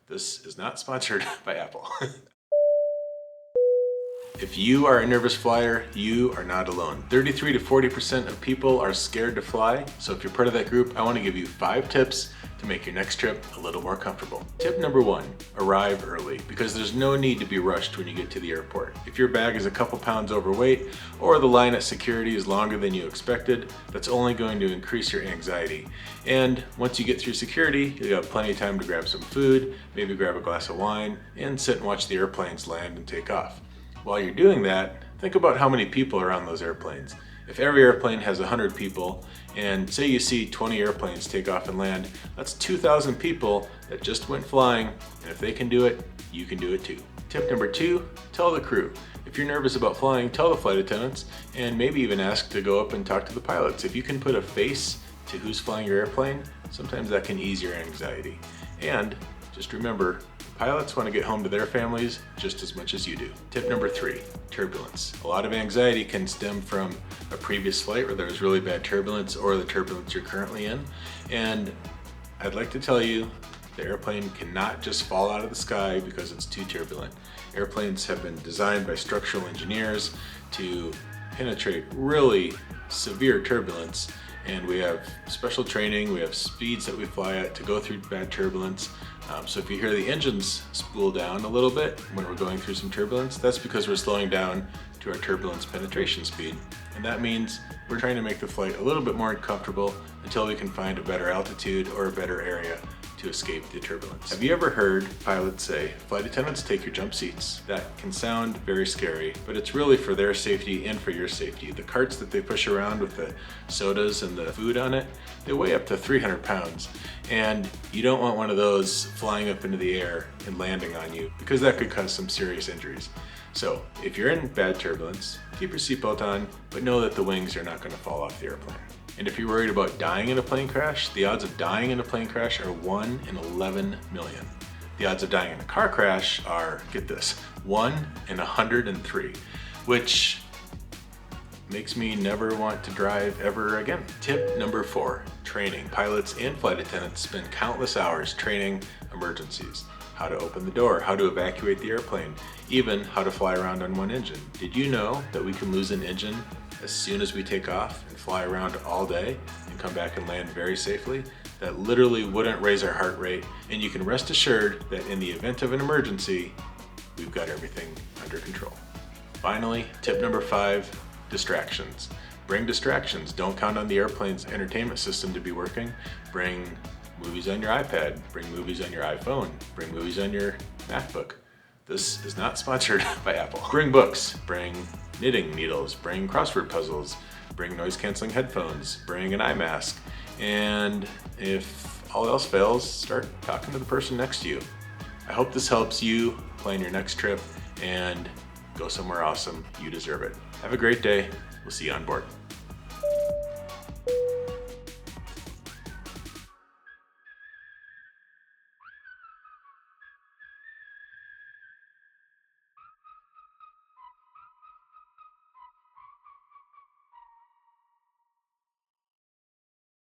This is not sponsored by Apple. If you are a nervous flyer, you are not alone. 33 to 40% of people are scared to fly. So if you're part of that group, I want to give you 5 tips to make your next trip a little more comfortable. Tip number 1, arrive early, because there's no need to be rushed when you get to the airport. If your bag is a couple pounds overweight or the line at security is longer than you expected, that's only going to increase your anxiety. And once you get through security, you'll have plenty of time to grab some food, maybe grab a glass of wine, and sit and watch the airplanes land and take off. While you're doing that, think about how many people are on those airplanes. If every airplane has 100 people, and say you see 20 airplanes take off and land, that's 2,000 people that just went flying, and if they can do it, you can do it too. Tip number 2, tell the crew. If you're nervous about flying, tell the flight attendants, and maybe even ask to go up and talk to the pilots. If you can put a face to who's flying your airplane, sometimes that can ease your anxiety. And just remember, pilots want to get home to their families just as much as you do. Tip number 3, turbulence. A lot of anxiety can stem from a previous flight where there was really bad turbulence or the turbulence you're currently in. And I'd like to tell you, the airplane cannot just fall out of the sky because it's too turbulent. Airplanes have been designed by structural engineers to penetrate really severe turbulence, and we have special training, we have speeds that we fly at to go through bad turbulence. So if you hear the engines spool down a little bit when we're going through some turbulence, that's because we're slowing down to our turbulence penetration speed. And that means we're trying to make the flight a little bit more comfortable until we can find a better altitude or a better area to escape the turbulence. Have you ever heard pilots say, flight attendants, take your jump seats? That can sound very scary, but it's really for their safety and for your safety. The carts that they push around with the sodas and the food on it, they weigh up to 300 pounds. And you don't want one of those flying up into the air and landing on you, because that could cause some serious injuries. So if you're in bad turbulence, keep your seatbelt on, but know that the wings are not going to fall off the airplane. And if you're worried about dying in a plane crash, the odds of dying in a plane crash are 1 in 11 million. The odds of dying in a car crash are, get this, 1 in 103, which makes me never want to drive ever again. Tip number 4, training. Pilots and flight attendants spend countless hours training emergencies. How to open the door, how to evacuate the airplane, even how to fly around on one engine. Did you know that we can lose an engine as soon as we take off and fly around all day and come back and land very safely? That literally wouldn't raise our heart rate, and you can rest assured that in the event of an emergency, we've got everything under control. Finally, tip number 5, distractions. Bring distractions. Don't count on the airplane's entertainment system to be working. Bring movies on your iPad, bring movies on your iPhone, bring movies on your MacBook. This is not sponsored by Apple. Bring books, bring knitting needles, bring crossword puzzles, bring noise-canceling headphones, bring an eye mask, and if all else fails, start talking to the person next to you. I hope this helps you plan your next trip and go somewhere awesome. You deserve it. Have a great day. We'll see you on board.